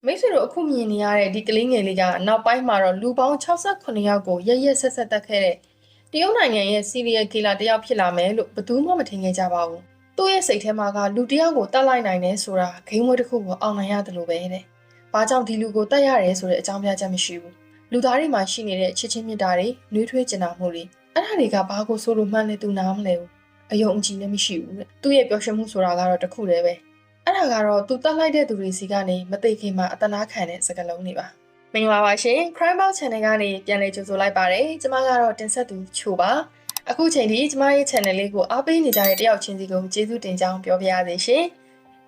မိတ်ဆွေတို့အခုမြင်နေရတဲ့ဒီကလေးငယ်လေးကနောက်ပိုင်းမှာတော့လူပေါင်း68ယောက်ကိုရက်ဆက်ဆက်တက်ခဲ့တဲ့တရုတ်နိုင်ငံရဲ့စီးရီးယားကီလာတယောက်ဖြစ်လာမယ်လို့ဘယ်သူမှမထင်ခဲ့ကြပါဘူး။သူ့ရဲ့စိတ်ထဲမှာကလူတယောက်ကိုတတ်လိုက်နိုင်တယ်ဆိုတာဂိမ်းဝဲတစ်ခုကိုအောင်နိုင်ရတယ်လို့ပဲတဲ့။ဘာကြောင့်ဒီလူကိုတတ်ရတယ်ဆိုတဲ့အကြောင်းပြချက်မရှိဘူး။လူသားတွေမှာရှိနေတဲ့ချစ်ချင်းမြတ်တာတွေနှွေးထွေးကျင်နာမှုတွေအဲ့ဒါတွေကဘာကိုဆိုလို့မှန်းလဲသူနားမလဲဘူး။အယုံအကြည်လည်းမရှိဘူးတဲ့။သူ့ရဲ့ပျော်ရွှင်မှုဆိုတာကတော့တစ်ခုတည်းပဲ။အဲ့ဒါကတော့သူတတ်လိုက်တဲ့သူတွေစီကနေမသိခင်မှာအတနာခံတဲ့စကားလုံးတွေပါမင်္ဂလာပါရှင် Crime Box Channel ကနေပြန်လည်ကြိုဆိုလိုက်ပါတယ်ကျမကတော့တင်ဆက်သူချိုပါအခုချိန်ထိကျမရဲ့ channel လေးကိုအားပေးနေကြတဲ့တယောက်ချင်းစီကိုကျေးဇူးတင်ကြောင်းပြောပြရစေရှင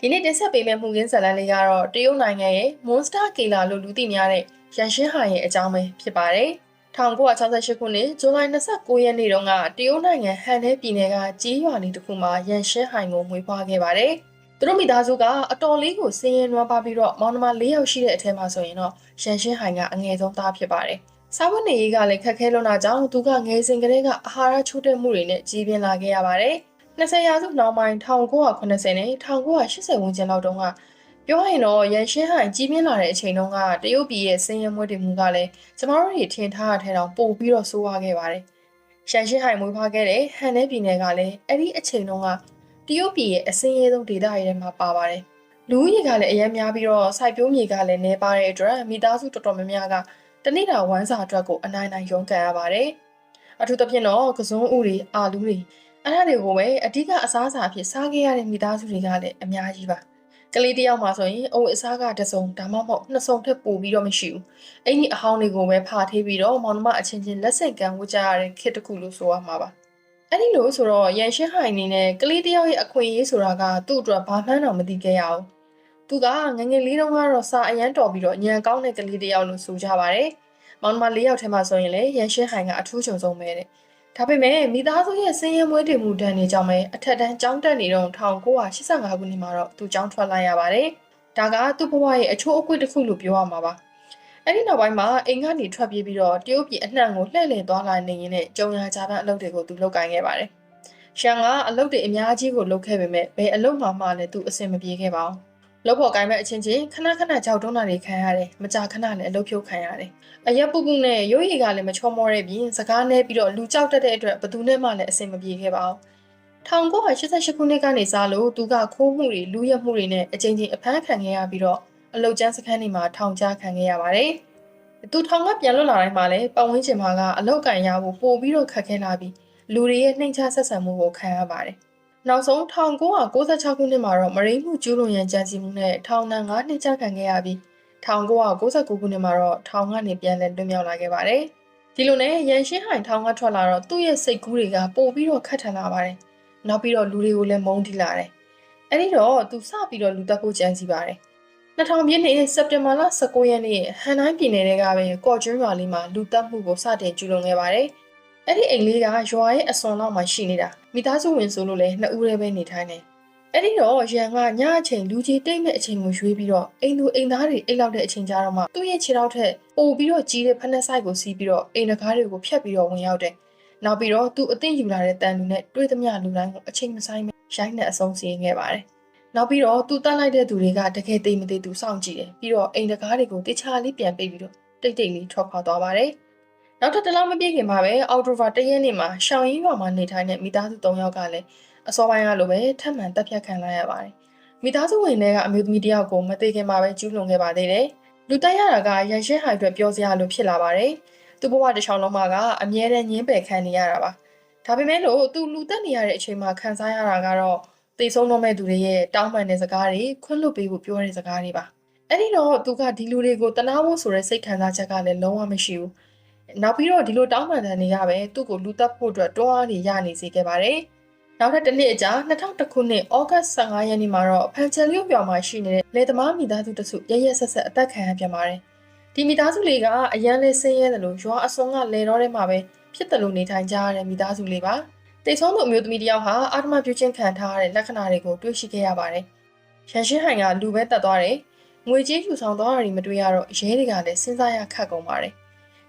်ဒီနေ့တင်ဆက်ပေးမယ့်မှုရင်းဇာတ်လမ်းလေးကတော့တရုတ်နိုင်ငံရဲ့ Monster Killer လို့လူသိများတဲ့ရန်ရှင်းဟိုင်ရဲ့အကြောင်းပဲဖြစ်ပါတယ်1968ခုနှစ်ဇူလိုင်29ရက်နေ့တုန်းကတရုတ်နိုင်ငံဟန်နဲပြည်နယ်ကကြီးရွာလေးတစ်ခုမှာရန်ရှင်းဟိုင်ကိုမွေးဖွားခဲ့ပါတယ်သူတို့မိသားစုကအတော်လေးကိုစင်းရဲနွမ်းပါပြီးတော့မောင်နှမ၄ယောက်ရှိတဲ့အထက်မှာဆိုရင်တော့ရန်ရှင်းဟိုင်ကအငယ်ဆုံးသားဖြစ်ပါတယ်။စားဝတ်နေရေးကလည်းခက်ခဲလွန်းတာကြောင့်သူကငယ်စဉ်ကတည်းကအာဟာရချို့တဲ့မှုတွေနဲ့ကြီးပြင်းလာခဲ့ရပါတယ်။20ရာစုနောက်ပိုင်း1980နဲ့1980ဝန်းကျင်လောက်တုန်းကပြောရင်တော့ရန်ရှင်းဟိုင်ကြီးပြင်းလာတဲ့အချိန်တုန်းကတရုတ်ပြည်ရဲ့စင်းရဲမွဲတေမှုကလည်းကျမတို့တွေထင်ထားတဲ့ထဲတောင်ပိုပြီးတော့ဆိုးဝါးခဲ့ပါတယ်။ရန်ရှင်းဟိုင်မွေးဖွားခဲ့တဲ့ဟန်နဲပြည်နယ်ကလည်းအဲ့ဒီအချိန်တုန်းကတရုတ်ပြည်ရဲ့အစင်းရဲဆုံးဒေသတွေထဲမှာပါပါတယ်။လူဦးရေကလည်းအများများပြီးတော့စိုက်ပျိုးမြေကလည်းနေပါတဲ့အတွက်မိသားစုတော်တော်များများကတနေ့တာဝမ်းစာအတွက်ကိုအနိုင်နိုင်ရုန်းကန်ရပါတယ်။အထူးသဖြင့်တော့ကစုံဥတွေအာလူတွေအဲ့ဒါတွေကိုပဲအဓိကအစားအစာအဖြစ်စားခဲ့ရတဲ့မိသားစုတွေကလည်းအများကြီးပါ။ကလေးတယောက်မှဆိုရင်အုပ်အစားကတစ်စုံဒါမှမဟုတ်နှစ်စုံထက်ပိုပြီးတော့မရှိဘူး။အဲ့ဒီအဟောင်းတွေကိုပဲဖာထေးပြီးတော့မောင်နှမအချင်းချင်းလက်ဆင့်ကမ်းဝကြရတဲ့ခေတ်တစ်ခုလို့ဆိုရမှာပါ။အဲ့ဒီလိုဆိုတော့ရန်ရှင်းဟိုင်အနေနဲ့ကလေးတယောက်ရဲ့အခွင့်အရေးဆိုတာကသူ့အတွက်ဘာမှန်းတော့မသိခဲ့ရဘူး။သူကငငယ်လေးတုန်းကတော့စာအရန်တော်ပြီးတော့ညံကောင်းတဲ့ကလေးတယောက်လို့ဆိုကြပါတယ်။မောင်နှမ၄ယောက်ထဲမှာဆိုရင်လည်းရန်ရှင်းဟိုင်ကအထူးချုံဆုံးပဲတဲ့။ဒါပေမဲ့မိသားစုရဲ့စင်းရဲမွေးတည်မှုတန်းနေကြောင်းပဲအထက်တန်းကျောင်းတက်နေတော့1985ခုနှစ်မှာတော့သူကျောင်းထွက်လိုက်ရပါတယ်။ဒါကသူ့ဘဝရဲ့အချိုးအကွေ့တစ်ခုလို့ပြောရမှာပါ။အဲ့ဒီနောက်ပိုင်းမှာအိမ်ကနေထွက်ပြေးပြီးတော့တရုတ်ပြည်အနှံ့ကိုလှည့်လည်သွားလာနေရင်းနဲ့ကြုံရကြတဲ့အလုပ်တွေကိုသူလုပ်ကိုင်ခဲ့ပါတယ်။ရှန်ကအလုပ်တွေအများကြီးကိုလုပ်ခဲ့ပေမဲ့ဘယ်အလုပ်မှလည်းသူအဆင်မပြေခဲ့ပါဘူး။လုပ်ဖို့ကိုင်မဲ့အချင်းချင်းခဏခဏကြောက်တုံးတာတွေခံရတယ်။မကြာခဏလည်းအလုပ်ဖြုတ်ခံရတယ်။အရက်ပုပုနဲ့ရုပ်ရည်ကလည်းမချောမောတဲ့ပြင်စကားနဲ့ပြီးတော့လူကြောက်တတ်တဲ့အတွက်ဘသူနဲ့မှလည်းအဆင်မပြေခဲ့ပါဘူး။1988ခုနှစ်ကနေစလို့သူကခိုးမှုတွေလူရက်မှုတွေနဲ့အချင်းချင်းအဖမ်းခံခဲ့ရပြီးတော့အလုပ်ကျန်းစခန်းတွေမှာထောင်ချခံခဲ့ရပါတယ်။သူထောင်ကပြန်လွတ်လာတိုင်းမှာလည်းပတ်ဝန်းကျင်မှာကအလောက်ကန်ရဖို့ပို့ပြီးတော့ခက်ခဲလာပြီးလူတွေရဲ့နှိမ်ချဆက်ဆံမှုကိုခံရပါတယ်။နောက်ဆုံး1996ခုနှစ်မှာတော့မရိမှုကျူးလွန်ရန်ကြံစည်မှုနဲ့ထောင်ဒဏ်9နှစ်ချခံခဲ့ရပြီး1999ခုနှစ်မှာတော့ထောင်ကနေပြန်လည်လွတ်မြောက်လာခဲ့ပါတယ်။ဒီလိုနဲ့ရန်ရှင်းဟိုင်ထောင်ကထွက်လာတော့သူ့ရဲ့စိတ်ကူးတွေကပို့ပြီးတော့ခတ်ထန်လာပါတယ်။နောက်ပြီးတော့လူတွေကိုလည်းမုန်းတီးလာတယ်။အဲဒီတော့သူစပြီးတော့လူတက်ဖို့ကြံစည်ပါတယ်။2000ပြည့်နှစ်စက်တင်ဘာလ19ရက်နေ့ဟန်နိုင်ပြည်နယ်ထဲကပဲကော့ကျွန်းရွာလေးမှာလူတက်မှုကိုစတင်ကျူးလွန်ခဲ့ပါတယ်။အဲ့ဒီအိမ်လေးကရွာရဲ့အစွန်လောက်မှာရှိနေတာမိသားစုဝင်ဆိုလို့လည်းနှစ်ဦးတည်းပဲနေထိုင်နေ။အဲ့ဒီတော့ရန်ကညအချိန်လူကြီးတိတ်မဲ့အချိန်ကိုရွေးပြီးတော့အိမ်သူအိမ်သားတွေအိတ်လောက်တဲ့အချိန်ကြာတော့မှသူ့ရဲ့ခြေထောက်ထက်ပိုပြီးတော့ကြီးတဲ့ဖက်နှက်ဆိုင်ကိုစီးပြီးတော့အိမ်တကားတွေကိုဖျက်ပြီးတော့ဝင်ရောက်တယ်။နောက်ပြီးတော့သူအသိယူလာတဲ့တန်လူနဲ့တွေးသမျှလူတိုင်းကိုအချိန်မဆိုင်မဲ့ရိုက်နှက်အဆုံးစီရင်ခဲ့ပါတယ်။နောက်ပြီးတော့သူတတ်လိုက်တဲ့သူတွေကတကယ်သိမသိသူစောင့်ကြည့်တယ်ပြီးတော့အိမ်တကားတွေကိုတခြားလေးပြန်ပိတ်ပြီးတော့တိတ်တိတ်လေးထွက်ခွာသွားပါတယ်နောက်ထပ်တလောက်မပြည့်ခင်မှာပဲအော်တိုဘာ1ရက်နေ့မှာရှောင်းရင်းရွာမှာနေထိုင်တဲ့မိသားစု3ယောက်ကလည်းအစောပိုင်းကလိုပဲထပ်မံတပ်ဖြတ်ခံလိုက်ရပါတယ်မိသားစုဝင်တွေကအမျိုးသမီးတယောက်ကိုမသိခင်မှာပဲကျူးလွန်ခဲ့ပါသေးတယ်လူတက်ရတာကရန်ရှင်းဟိုင်အတွက်ပြောစရာလိုဖြစ်လာပါတယ်သူ့ဘဝတစ်ချောင်းလုံးမှာကအမြဲတမ်းညှင်းပယ်ခံနေရတာပါဒါပေမဲ့လို့သူလူတက်နေရတဲ့အချိန်မှာခံစားရတာကတော့သိဆုံးတော့မဲ့သူတွေရဲ့တောင်းပန်တဲ့စကားတွေခွင့်လွှတ်ပေးဖို့ပြောတဲ့စကားတွေပါအဲ့ဒီတော့သူကဒီလူတွေကိုတနာဖို့ဆိုတဲ့စိတ်ခံစားချက်ကလည်းလုံးဝမရှိဘူးနောက်ပြီးတော့ဒီလိုတောင်းပန်တဲ့နေရပဲသူ့ကိုလူတက်ဖို့အတွက်တွန်းအားတွေရနေစေခဲ့ပါတယ်နောက်ထပ်တစ်နှစ်အကြာ2001ခုနှစ်ဩဂတ်15ရက်နေ့မှာတော့ဖန်ချယ်လီယိုရွာမှာရှိနေတဲ့လေသမားမိသားစုတစုရရက်ဆက်ဆက်အသက်ခံရပြန်ပါတယ်ဒီမိသားစုလေးကအရန်လေးဆင်းရဲတယ်လို့ရွာအစွန်ကလေတော့ထဲမှာပဲဖြစ်တယ်လို့နေထိုင်ကြရတဲ့မိသားစုလေးပါတိတ်ဆုံးသူအမျိုးသမီးတယောက်ဟာအာတမပြုချင်းခံထားရတဲ့လက္ခဏာတွေကိုတွေ့ရှိခဲ့ရပါတယ်ရန်ရှင်းဟိုင်ကလူပဲတက်သွားတယ်ငွေကြေးယူဆောင်သွားတာတွေမတွေ့ရတော့ရဲတွေကလည်းစဉ်းစားရခက်ကုန်ပါတယ်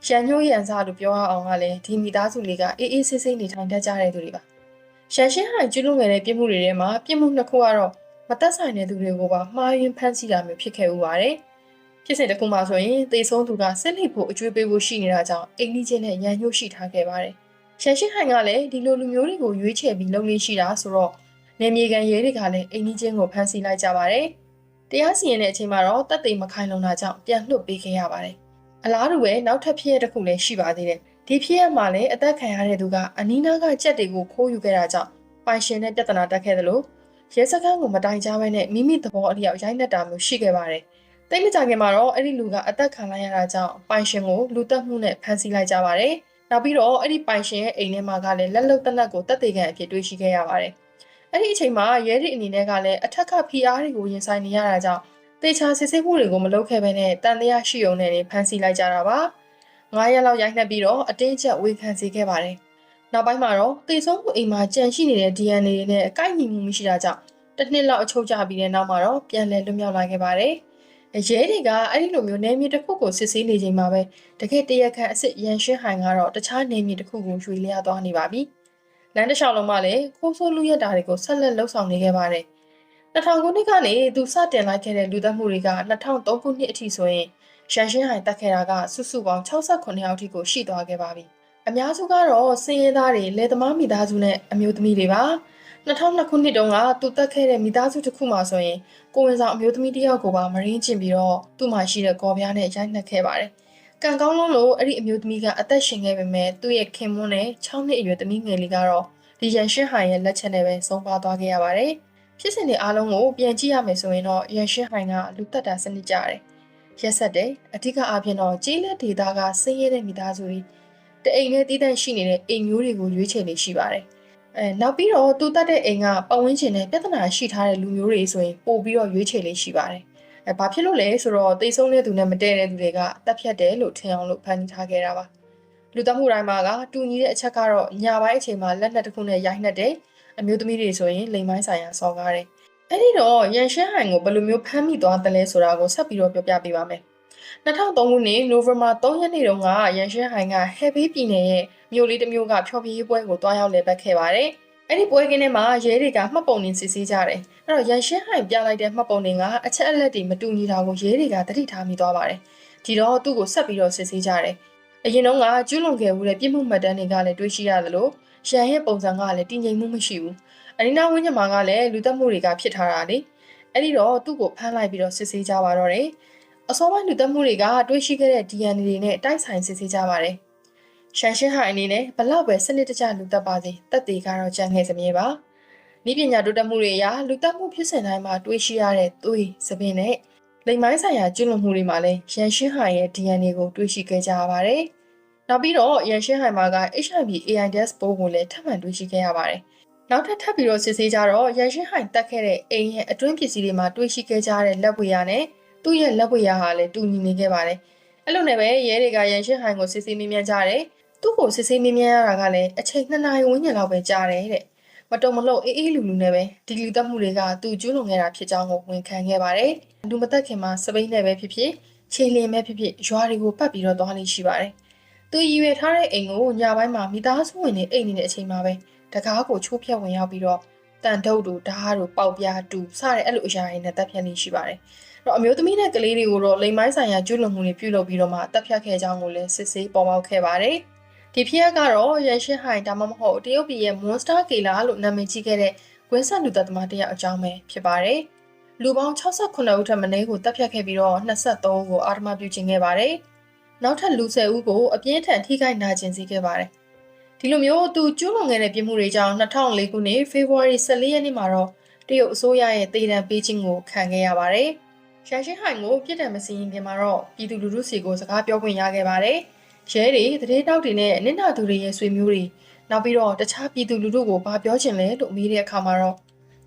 ရန်ညိုးရန်စားလို့ပြောရအောင်ကလည်းဒီမိသားစုလေးကအေးအေးဆေးဆေးနေထိုင်တတ်ကြတဲ့သူတွေပါရန်ရှင်းဟိုင်ကျူးလွန်ခဲ့တဲ့ပြစ်မှုတွေထဲမှာပြစ်မှုနှစ်ခုကတော့မသက်ဆိုင်တဲ့သူတွေကိုပါမှားယွင်းဖမ်းဆီးတာမျိုးဖြစ်ခဲ့ဥပါတယ် ဖြစ်စဉ်တစ်ခုမှဆိုရင်သေဆုံးသူကဆက်လက်ဖို့အကျွေးပေးဖို့ရှိနေတာကြောင့်အိမ်နီးချင်းနဲ့ရန်ညှို့ရှိထားခဲ့ပါတယ်။ရှန်ရှင်းဟိုင်ကလည်းဒီလိုလူမျိုးတွေကိုရွေးချယ်ပြီးလုပ်လို့ရှိတာဆိုတော့နေမြေကန်ရဲတွေကလည်းအိမ်နီးချင်းကိုဖမ်းဆီးလိုက်ကြပါတယ်။တရားစီရင်တဲ့အချိန်မှာတော့တပ်သိမ်းမခိုင်လုံတာကြောင့်ပြန်လွှတ်ပေးခဲ့ရပါတယ်။အလားတူပဲနောက်ထပ်ဖြစ်ရတစ်ခုလည်းရှိပါသေးတယ်။ဒီဖြစ်ရမှာလည်းအသက်ခံရတဲ့သူကအနီးနားကကြက်တွေကိုခိုးယူခဲ့တာကြောင့်ပိုင်ရှင်နဲ့ပြဿနာတက်ခဲ့တယ်လို့ရဲစခန်းကိုမတိုင်ကြားဘဲနဲ့မိမိသဘောအလျောက်ရိုက်နှက်တာမျိုးရှိခဲ့ပါတယ်။တိတ်မကြခင်မှာတော့အဲ့ဒီလူကအသက်ခံလိုက်ရတာကြောင့်ပိုင်ရှင်ကိုလူတက်မှုနဲ့ဖမ်းဆီးလိုက်ကြပါတယ်။နောက်ပြီးတော့အဲ့ဒီပိုင်ရှင်ရဲ့အိမ်ထဲမှာကလည်းလက်လုံတနက်ကိုတပ်သေးခံအဖြစ်တွေ့ရှိခဲ့ရပါတယ်။အဲ့ဒီအချိန်မှာရဲတွေအနေနဲ့ကလည်းအထက်ကဖိအားတွေကိုရင်ဆိုင်နေရတာကြောင့်တေချာစစ်ဆေးမှုတွေကိုမလုပ်ခဲ့ဘဲနဲ့တန်တရားရှိုံနဲ့ဖမ်းဆီးလိုက်ကြတာပါ။9ရက်လောက်ရိုက်နှက်ပြီးတော့အတင်းကျပ်ဝေခံစေခဲ့ပါတယ်။နောက်ပိုင်းမှာတော့တေဆုံးမှုအိမ်မှာကြန့်ရှိနေတဲ့ DNA တွေနဲ့အကိုက်ညီမှုမရှိတာကြောင့်တစ်နှစ်လောက်အချုပ်ကျပြီးတဲ့နောက်မှာတော့ပြန်လည်လွတ်မြောက်လာခဲ့ပါတယ်။ရဲတွေကအဲ့ဒီလိုမျိုးနေမြေတစ်ခုကိုစစ်ဆေးနေချိန်မှာပဲတကယ်တရက်ခန့်အစ်စ်ရန်ရှင်းဟိုင်ကတော့တခြားနေမြေတစ်ခုကိုရွှေ့လျားသွားနေပါပြီ။လမ်းတစ်လျှောက်လုံးမှာလည်းခိုးဆိုးလူရက်တာတွေကိုဆက်လက်လှုပ်ဆောင်နေခဲ့ပါတယ်။2000ခုနှစ်ကနေသူစတင်လိုက်ခဲ့တဲ့လူသတ်မှုတွေက2003ခုနှစ်အထိဆိုရင်ရန်ရှင်းဟိုင်တက်ခဲ့တာကစုစုပေါင်း68ယောက်ထိကိုရှိသွားခဲ့ပါပြီ။အများစုကတော့စင်ရဲသားတွေလယ်သမားမိသားစုနဲ့အမျိုးသမီးတွေပါ2002ခုနှစ်တုန်းကသူတက်ခဲ့တဲ့မိသားစုတစ်ခုမှဆိုရင်ကိုဝင်ဆောင်အမျိုးသမီးတစ်ယောက်ကိုပါမရင်းကျင်ပြီးတော့သူ့မှာရှိတဲ့ကော်ပြားနဲ့ရိုက်နှက်ခဲ့ပါတယ်။ကံကောင်းလုံးလို့အဲ့ဒီအမျိုးသမီးကအသက်ရှင်ခဲ့ပေမဲ့သူ့ရဲ့ခင်မွန်းနဲ့6နှစ်အရွယ်သမီးငယ်လေးကတော့ဒီရန်ရှင်းဟိုင်ရဲ့လက်ချက်နဲ့ပဲဆုံးပါသွားခဲ့ရပါတယ်။ဖြစ်စဉ်တွေအားလုံးကိုပြန်ကြည့်ရမယ်ဆိုရင်တော့ရန်ရှင်းဟိုင်ကလူတက်တာစနစ်ကြတယ်။ရက်ဆက်တယ်အဓိကအပြင်တော့ကြီးလက်ဒေတာကဆင်းရဲတဲ့မိသားစုတွေတအိမ်နဲ့တည်တံ့ရှိနေတဲ့အိမ်မျိုးတွေကိုရွေးချယ်နေရှိပါတယ်။နောက်ပြီးတော့သူတက်တဲ့အိမ်ကပတ်ဝန်းကျင်နဲ့ပြဿနာရှိထားတဲ့လူမျိုးတွေဆိုရင်ပို့ပြီးတော့ရွေးချယ်လေးရှိပါတယ်။ဘာဖြစ်လို့လဲဆိုတော့တိတ်ဆုံးတဲ့သူနဲ့မတည့်တဲ့သူတွေကတက်ဖြတ်တယ်လို့ထင်အောင်လို့ဖန်တီးထားခဲ့တာပါ။လူသတ်မှုတိုင်းမှာကတူညီတဲ့အချက်ကတော့ညပိုင်းအချိန်မှာလက်နက်တစ်ခုနဲ့ရိုက်နှက်တယ်။အမျိုးသမီးတွေဆိုရင်လိမ်မိုင်းဆိုင်ရာစော်ကားတယ်။အဲ့ဒီတော့ရန်ရှင်းဟိုင်ကိုဘယ်လိုမျိုးဖမ်းမိသွားတယ်လဲဆိုတာကိုဆက်ပြီးတော့ပြောပြပေးပါမယ်။2003ခုနှစ်နိုဝင်ဘာ3ရက်နေ့တုန်းကရန်ရှင်းဟိုင်ကဟဲဘေးပြည်နယ်ရဲ့မြို့လေးတစ်မြို့ကဖျော်ဖြေရေးပွဲကိုတွားရောက်လည်ပတ်ခဲ့ပါတယ်။အဲ့ဒီပွဲကင်းထဲမှာရဲတွေကမှတ်ပုံတင်စစ်ဆေးကြတယ်။အဲ့တော့ရန်ရှင်းဟိုင်ပြလိုက်တဲ့မှတ်ပုံတင်ကအချက်အလက်တွေမတူညီတာကိုရဲတွေကသတိထားမိသွားပါတယ်။ဒီတော့သူ့ကိုဆက်ပြီးတော့စစ်ဆေးကြတယ်။အရင်တုန်းကကျူးလွန်ခဲ့မှုတဲ့ပြစ်မှုမှတ်တမ်းတွေကလည်းတွေ့ရှိရတယ်လို့ရန်ရဲ့ပုံစံကလည်းတည်ငြိမ်မှုမရှိဘူး။အနီးနားဝန်းကျင်မှာကလည်းလူသတ်မှုတွေကဖြစ်ထားတာလေ။အဲ့ဒီတော့သူ့ကိုဖမ်းလိုက်ပြီးတော့စစ်ဆေးကြပါတော့တယ်။အစောပိုင်းလူသတ်မှုတွေကတွေ့ရှိခဲ့တဲ့ DNA တွေနဲ့တိုက်ဆိုင်စစ်ဆေးကြပါတယ်။ရှန်ရှင်းဟိုင်အနေနဲ့ဘလောက်ပဲစနစ်တကျလူသတ်ပါစေတက်သေးကတော့ကြံခဲ့စမြဲပါ။ဤပညာတိုးတက်မှုတွေအရလူသတ်မှုဖြစ်စဉ်တိုင်းမှာတွေ့ရှိရတဲ့သွေးစပင်းနဲ့လိမ်မိုင်းဆိုင်ရာကျူးလွန်မှုတွေမှာလည်းရန်ရှင်းဟိုင်ရဲ့ DNA ကိုတွေ့ရှိခဲ့ကြရပါတယ်။နောက်ပြီးတော့ရန်ရှင်းဟိုင်မှာက HIV/AIDS ပိုးကိုလည်းထပ်မံတွေ့ရှိခဲ့ရပါတယ်။နောက်ထပ်ပြီးတော့စစ်ဆေးကြတော့ရန်ရှင်းဟိုင်တက်ခဲ့တဲ့အိမ်ရဲ့အတွင်းပစ္စည်းတွေမှာတွေ့ရှိခဲ့ကြတဲ့လက်ဝေရနဲ့သူ့ရဲ့လက်ဝေရဟာလည်းတူညီနေခဲ့ပါတယ်။အဲ့လိုနဲ့ပဲရဲတွေကရန်ရှင်းဟိုင်ကိုစစ်ဆေးမေးမြန်းကြတယ်။သူ့ကိုစစ်ဆေးမေးမြန်းရတာကလည်းအချိန်2နာရီဝန်းကျင်လောက်ပဲကြာတယ်တဲ့။မတုံမလို့အေးလူလူနဲ့ပဲဒီလူသတ်မှုတွေကသူကျူးလွန်ခဲ့တာဖြစ်ကြောင်းကိုဝန်ခံခဲ့ပါတယ်။လူမသက်ခင်မှာစပိန်နဲ့ပဲဖြစ်ဖြစ်ခြေလျင်ပဲဖြစ်ဖြစ်ရွာတွေကိုပတ်ပြီးတော့သွားလိမ့်ရှိပါတယ်။သူရည်ရွယ်ထားတဲ့အိမ်ကိုညပိုင်းမှာမိသားစုဝင်တွေအိမ်နေတဲ့အချိန်မှာပဲတကားကိုချိုးဖျက်ဝင်ရောက်ပြီးတော့တန်တုပ်တို့ဓာတ်တို့ပေါက်ပြားတူစတဲ့အဲ့လိုအရာတွေနဲ့တပ်ဖြတ်နေရှိပါတယ်။တော့အမျိုးသမီးနဲ့ကလေးတွေကိုတော့လိမ်မိုင်းဆိုင်ရာကျူးလွန်မှုတွေပြုလုပ်ပြီးတော့မှတပ်ဖြတ်ခဲ့ကြောင်းကိုလည်းစစ်ဆေးပေါ်ပေါက်ခဲ့ပါတယ်။ဒီဖြစ်ရပ်ကတော့ရန်ရှင်းဟိုင်ဒါမှမဟုတ်တရုတ်ပြည်ရဲ့ Monster Killer လို့နာမည်ကြီးခဲ့တဲ့ကွင်းဆက်လူသက်သမားတစ်ယောက်အကြောင်းပဲဖြစ်ပါတယ်။လူပေါင်း68ဦးထက်မနည်းကိုတပ်ဖြတ်ခဲ့ပြီးတော့23ဦးကိုအာဓမပြုခြင်းခဲ့ပါတယ်။နောက်ထပ်လူ10ဦးကိုအပြင်းထန်ထိခိုက်နာကျင်စေခဲ့ပါတယ်။ဒီလိုမျိုးသူကျူးလွန်ခဲ့တဲ့ပြစ်မှုတွေကြောင့်2004ခုနှစ်ဖေဖော်ဝါရီ14ရက်နေ့မှာတော့တရုတ်အစိုးရရဲ့တေတံပေးခြင်းကိုခံခဲ့ရပါတယ်။ရန်ရှင်းဟိုင်ကိုပြစ်ဒဏ်မစီရင်ခင်မှာတော့ပြည်သူလူထုစီကိုစကားပြောခွင့်ရခဲ့ပါတယ်။ရဲတွေတရေတောက်တွေနဲ့နင့်နာသူတွေရဲ့ဆွေမျိုးတွေနောက်ပြီးတော့တခြားပြည်သူလူထုကိုဘာပြောချင်လဲလို့မေးတဲ့အခါမှာတော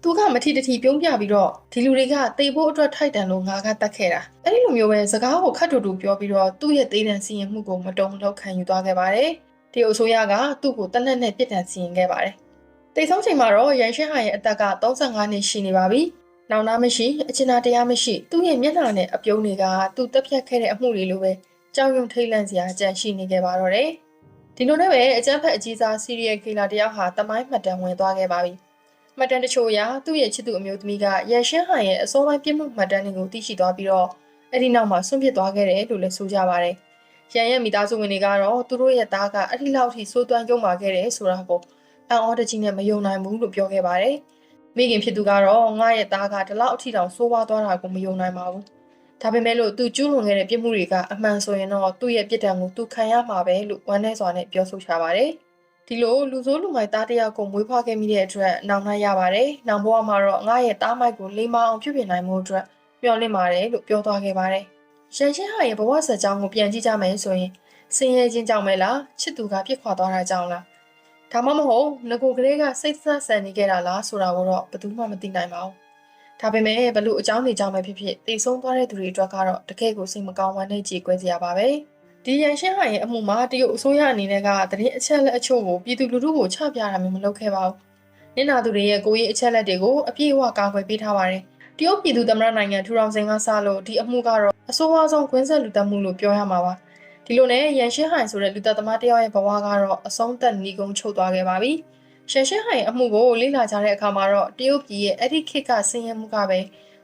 ့သူကမထီတထီပြုံးပြပြီးတော့ဒီလူတွေကတေဖို့အတွက်ထိုက်တန်လို့ငါကတတ်ခဲ့တာအဲ့ဒီလိုမျိုးပဲစကားကိုခတ်တူတူပြောပြီးတော့သူ့ရဲ့တေးတန်စီရင်မှုကိုမတုံ့လောက်ခံယူသွားခဲ့ပါတယ်။ဒီအစိုးရကသူ့ကိုတနက်နဲ့ပြစ်ဒဏ်စီရင်ခဲ့ပါတယ်။တိတ်ဆုံးချိန်မှာတော့ရန်ရှင်းဟိုင်ရဲ့အသက်က35နှစ်ရှိနေပါပြီ။နောင်နာမရှိအချင်နာတရားမရှိသူ့ရဲ့မျက်နှာနဲ့အပြုံးတွေကသူ့တက်ဖြတ်ခဲ့တဲ့အမှုတွေလိုပဲကြောက်ရွံ့ထိတ်လန့်စရာအကြံရှိနေခဲ့ပါတော့တယ်။ဒီလိုနဲ့ပဲအကြမ်းဖက်အကြီးစားစီရီယယ်ကီလာတယောက်ဟာတမိုင်းမှတ်တမ်းဝင်သွားခဲ့ပါပြီ။မှတ်တမ်းတချို့အရသူ့ရဲ့ချစ်သူအမျိုးသမီးကရန်ရှင်းဟိုင်ရဲ့အစောပိုင်းပြစ်မှုမှတ်တမ်းတွေကိုသိရှိသွားပြီးတော့ အဲ့ဒီနောက်မှာဆွန့်ပစ်သွားခဲ့တယ်လို့လည်းဆိုကြပါတယ်။ရန်ရဲ့မိသားစုဝင်တွေကတော့သူတို့ရဲ့သားကအဲ့ဒီလောက်ထိစိုးသွမ်းကြုံမာခဲ့တယ်ဆိုတာကိုအံ့ဩတကြီးနဲ့မယုံနိုင်ဘူးလို့ပြောခဲ့ပါတယ်။မိခင်ဖြစ်သူကတော့ငါရဲ့သားကဒီလောက်အထိတောင်ဆိုးဝါးသွားတာကိုမယုံနိုင်ပါဘူး။ဒါပေမဲ့လို့သူကျူးလွန်ခဲ့တဲ့ပြစ်မှုတွေကအမှန်ဆိုရင်တော့သူ့ရဲ့ပြစ်ဒဏ်ကိုသူခံရမှာပဲလို့ဝမ်းနည်းစွာနဲ့ပြောဆိုထားပါတယ်။ဒီလိုလူဆိုးလူမိုက်သားတယောက်ကိုမွေးဖွားခဲ့မိတဲ့အတွက်နောင်နှရပါတယ်။နောင်ဘဝမှာတော့ငါရဲ့သားမိုက်ကိုလိမ္မာအောင်ပြုပြင်နိုင်မှုအတွက်မျှော်လင့်ပါတယ်လို့ပြောသွားခဲ့ပါတယ်။ရန်ရှင်းဟာရဲ့ဘဝဆက်ကြောင်းကိုပြန်ကြည့်ကြမယ်ဆိုရင်ဆင်းရဲခြင်းကြောင့်ပဲလားချစ်သူကပြစ်ခွာသွားတာကြောင့်လားဒါမှမဟုတ်ငကိုကလေးကစိတ်ဆက်ဆန်နေခဲ့တာလားဆိုတာကိုတော့ဘယ်သူမှမသိနိုင်ပါဘူး။ဒါပေမဲ့ဘလို့အကြောင်းတွေကြောင့်ပဲဖြစ်ဖြစ်တည်ဆုံးသွားတဲ့သူတွေအတွက်ကတော့တကယ့်ကိုစိတ်မကောင်းဝမ်းနည်းကြေကွဲစရာပါပဲ။ဒီရန်ရှင်းဟာရဲ့အမှုမှာတရုတ်အစိုးရအနေနဲ့ကတရင်အချက်လက်အချို့ကိုပြည်သူလူထုကိုချပြတာမျိုးမလုပ်ခဲ့ပါဘူး။နင်နာသူတွေရဲ့ကိုယ်ရေးအချက်လက်တွေကိုအပြည့်အဝကာကွယ်ပေးထားပါတယ်။တရုတ်ပြည်သူသမ္မတနိုင်ငံထူထောင်စဉ်ကစလို့ဒီအမှုကတော့အဆိုးဝါးဆုံးကွင်းဆက်လူတက်မှုလို့ပြောရမှာပါ။ဒီလိုနဲ့ရန်ရှင်းဟိုင်ဆိုတဲ့လူသက်သမားတယောက်ရဲ့ဘဝကတော့အဆုံးသက်နီးကုန်းချုပ်သွားခဲ့ပါပြီ။ရန်ရှင်းဟိုင်အမှုကိုလေ့လာကြတဲ့အခါမှာတော့တရုတ်ပြည်ရဲ့အဲ့ဒီခေတ်ကဆင်းရဲမှုကပဲ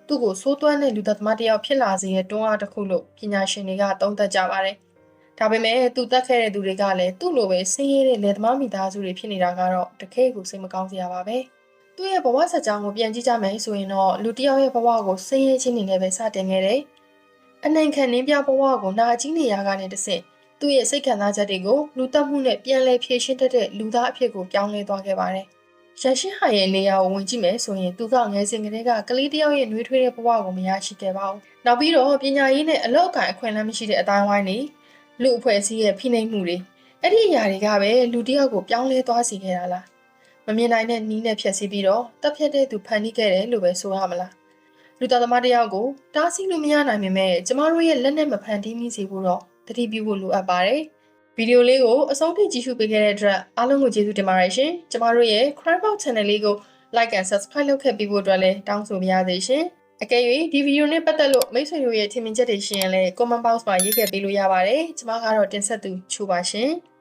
သူ့ကိုစိုးသွမ်းတဲ့လူသက်သမားတယောက်ဖြစ်လာစေတဲ့တွန်းအားတစ်ခုလို့ပညာရှင်တွေကသုံးသပ်ကြပါတယ်။ဒါပေမဲ့သူတက်ခဲ့တဲ့သူတွေကလည်းသူ့လိုပဲဆင်းရဲတဲ့လယ်သမားမိသားစုတွေဖြစ်နေတာကတော့တကယ့်ကိုစိတ်မကောင်းစရာပါပဲ။သူ့ရဲ့ဘဝဆက်ကြောင်းကိုပြန်ကြည့်ကြမယ်ဆိုရင်တော့လူတယောက်ရဲ့ဘဝကိုဆင်းရဲခြင်းနေနဲ့ပဲစတင်ခဲ့တယ်။အနိုင်ခံနှင်းပြဘဝကိုနာကြီးနေရကနေတဆင့်သူ့ရဲ့စိတ်ခံစားချက်တွေကိုလူတက်မှုနဲ့ပြန်လည်ဖြည့်ရှင်းတတ်တဲ့လူသားအဖြစ်ကိုပြောင်းလဲသွားခဲ့ပါတယ်။ရန်ရှင်းဟာရဲ့နေရာကိုဝင်ကြည့်မယ်ဆိုရင်သူကငယ်စဉ်ကတည်းကကလေးတယောက်ရဲ့နှွေးထွေးတဲ့ဘဝကိုမရရှိခဲ့ပါဘူး။နောက်ပြီးတော့ပညာရေးနဲ့အလောက်အကိုင်အခွင့်အလမ်းမရှိတဲ့အတိုင်းဝိုင်းနေလူအဖွဲ့အစည်းရဲ့ဖိနှိပ်မှုတွေအဲ့ဒီအရာတွေကပဲလူတယောက်ကိုပြောင်းလဲသွားစေခဲ့တာလား။မမြင်နိုင်တဲ့နီးနဲ့ဖြတ်စီးပြီးတော့တပ်ဖြတ်တဲ့သူဖန်တီးခဲ့တယ်လို့ပဲဆိုရမလား။လူသားသမားတယောက်ကိုတားဆီးလို့မရနိုင်ပေမဲ့ကျမတို့ရဲ့လက်နဲ့မဖန်တီးမိစေဖို့တော့တတိပြုဖို့လိုအပ်ပါတယ်။ဗီဒီယိုလေးကိုအဆုံးထိကြည့်ရှုပေးခဲ့တဲ့အတွက်အားလုံးကိုကျေးဇူးတင်ပါတယ်ရှင်။ကျမတို့ရဲ့ Crimebox Channel လေးကို Like and Subscribe လုပ်ခဲ့ပြီးဖို့အတွက်လည်းတောင်းဆိုပါရစေရှင်။အကယ်၍ဒီဗီဒီယိုနဲ့ပတ်သက်လို့မိတ်ဆွေတို့ရဲ့ထင်မြင်ချက်တွေရှိရင်လည်း Comment Box မှာရေးခဲ့ပေးလို့ရပါတယ်။ကျမကတော့တင်ဆက်သူချိုးပါရှင်။